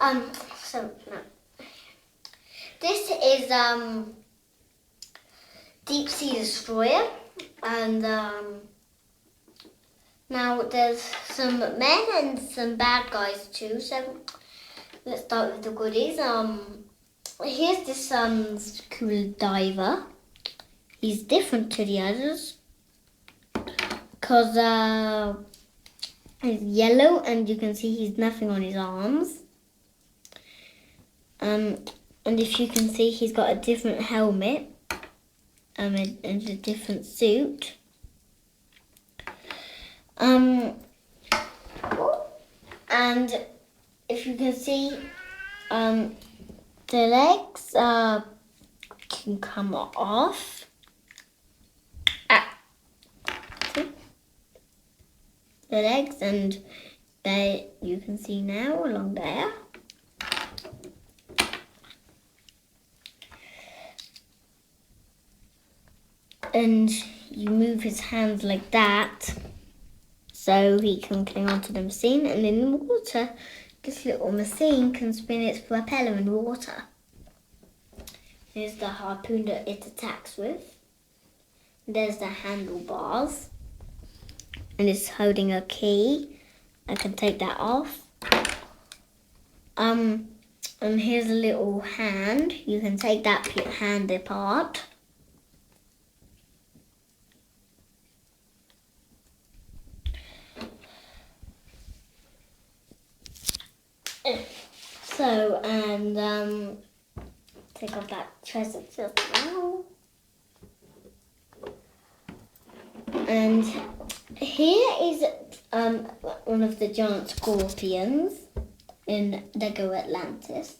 So no. This is Deep Sea Destroyer, and now there's some men and some bad guys too. So let's start with the goodies. Here's this cool diver. He's different to the others because he's yellow, and you can see he's nothing on his arms. And if you can see, he's got a different helmet and a different suit. And if you can see, the legs can come off. The legs, and there you can see now along there. And you move his hands like that so he can cling onto the machine, and in the water this little machine can spin its propeller in water. Here's the harpoon that it attacks with. There's the handlebars, and it's holding a key. I can take that off. And here's a little hand. You can take that hand apart. So, and take off that treasure chest now. And here is one of the giant scorpions in Lego Atlantis.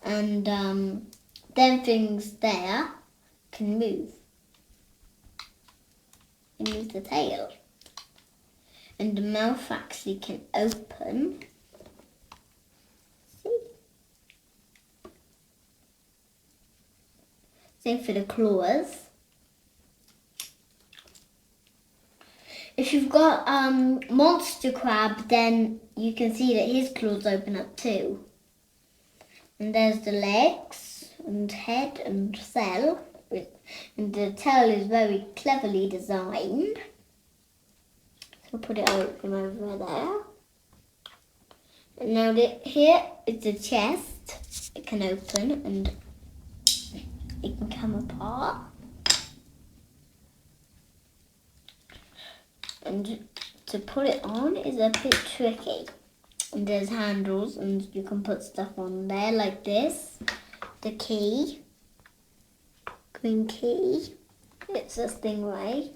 And them things there can move. And use the tail. And the mouth actually can open. Same for the claws. If you've got monster crab, then you can see that his claws open up too. And there's the legs and head and tail. And the tail is very cleverly designed. So put it over there. And now here is the chest. It can open and it can come apart. And to put it on is a bit tricky. And there's handles, and you can put stuff on there like this. The key. Green key. It's a stingray.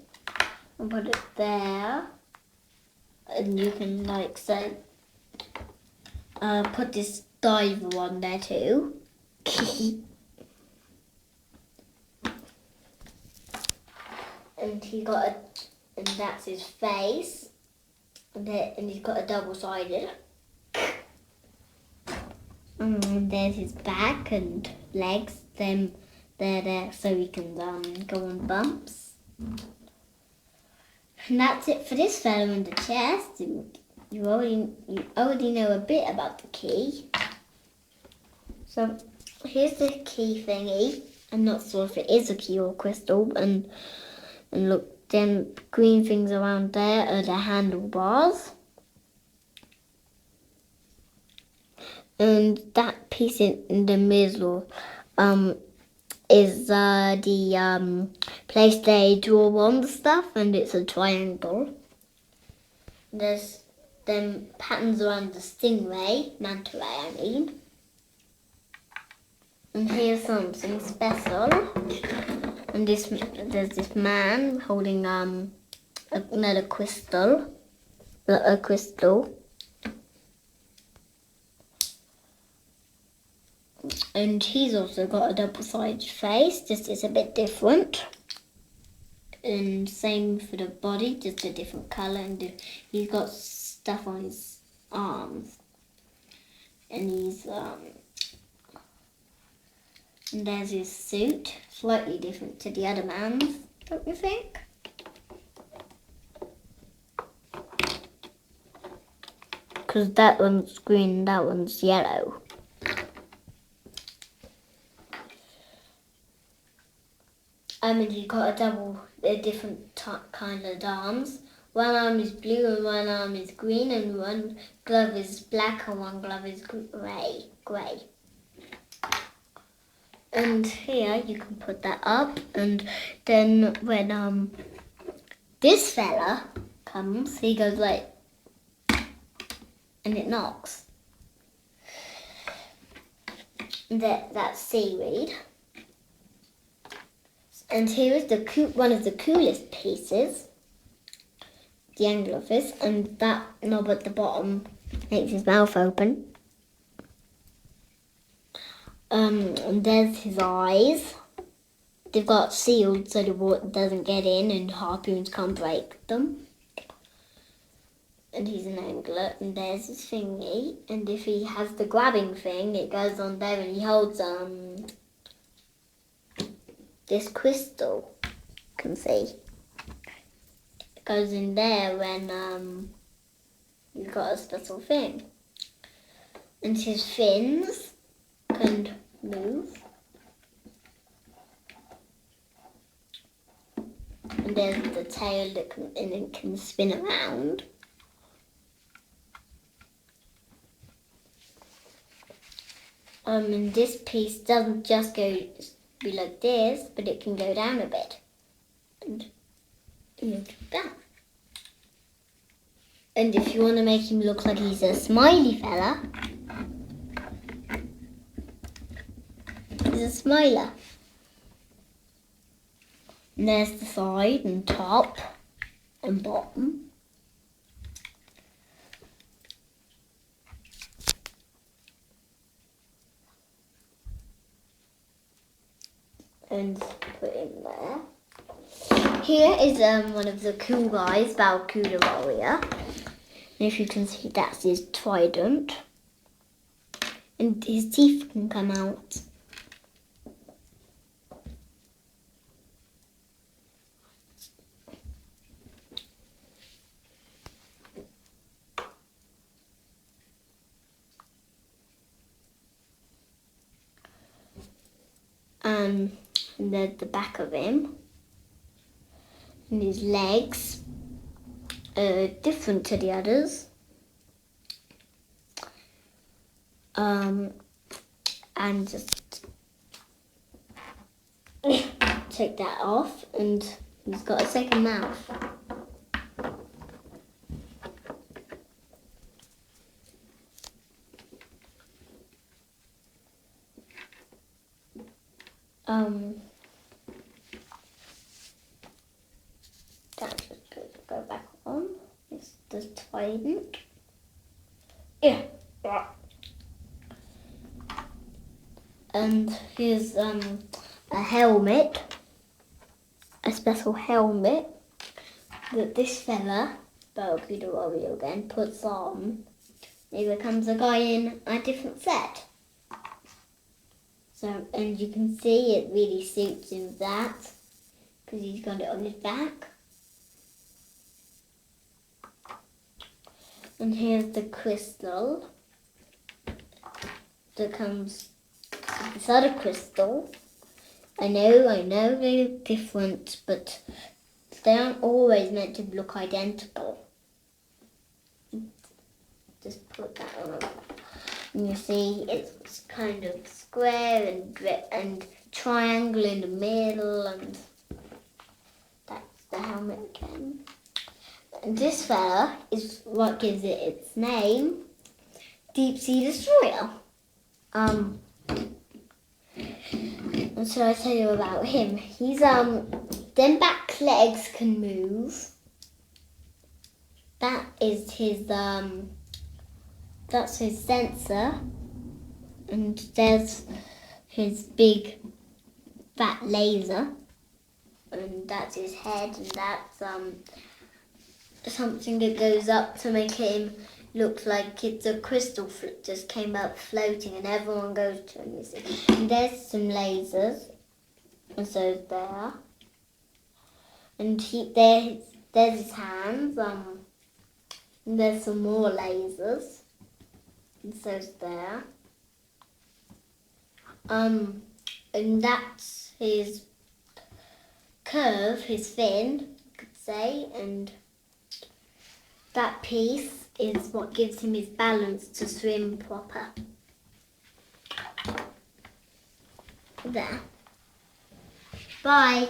And put it there. And you can, like, say, put this diver on there too. And and that's his face, and he's got a double-sided. And there's his back and legs. Then they're there so he can go on bumps. And that's it for this fellow in the chest. You already know a bit about the key. So here's the key thingy. I'm not sure if it is a key or crystal, and look, them green things around there are the handlebars. And that piece in the middle is the place they draw on the stuff, and it's a triangle. There's them patterns around the stingray, manta ray I mean. And here's something special. And there's this man holding another crystal, a crystal. And he's also got a double-sided face, just it's a bit different. And same for the body, just a different colour, and he's got stuff on his arms. And and there's his suit, slightly different to the other man's, don't you think? because that one's green and that one's yellow. And you've got a different kind of arms. One arm is blue and one arm is green, and one glove is black and one glove is grey. And here you can put that up, and then when this fella comes, he goes like, and it knocks. That's seaweed. And here is one of the coolest pieces, the anglerfish, and that knob at the bottom makes his mouth open. And there's his eyes. They've got sealed so the water doesn't get in and harpoons can't break them. And he's an angler, and there's his thingy. And if he has the grabbing thing, it goes on there, and he holds this crystal. You can see it goes in there when you've got a special thing. And his fins can move. And there's the tail and it can spin around. And this piece doesn't just be like this, but it can go down a bit. And like that. And if you want to make him look like he's a smiley fella, he's a smiler. And there's the side and top and bottom. And put him there. Here is one of the cool guys, Barracuda Warrior. And if you can see, that's his trident. And his teeth can come out. And there's the back of him. And his legs are different to the others. And just take that off, and he's got a second mouth. That just go back on. It's the trident. Yeah. And here's a helmet, a special helmet that this fella, Barracuda Warrior again, puts on. He becomes a guy in a different set. So, and you can see it really suits him that, because he's got it on his back. And here's the crystal that comes with this other crystal. I know they're different, but they aren't always meant to look identical. Just put that on. And you see it's kind of square and triangle in the middle, and that's the helmet again. And this fella is what gives it its name, Deep Sea Destroyer. And so I tell you about him. He's them back legs can move. That is his that's his sensor. And there's his big fat laser. And that's his head, and that's something that goes up to make him look like it's a crystal just came up floating, and everyone goes to him, you see. And there's some lasers, and so is there. And there's his hands, and there's some more lasers. and so's there. And that's his curve, his fin, you could say, and that piece is what gives him his balance to swim proper. There. Bye.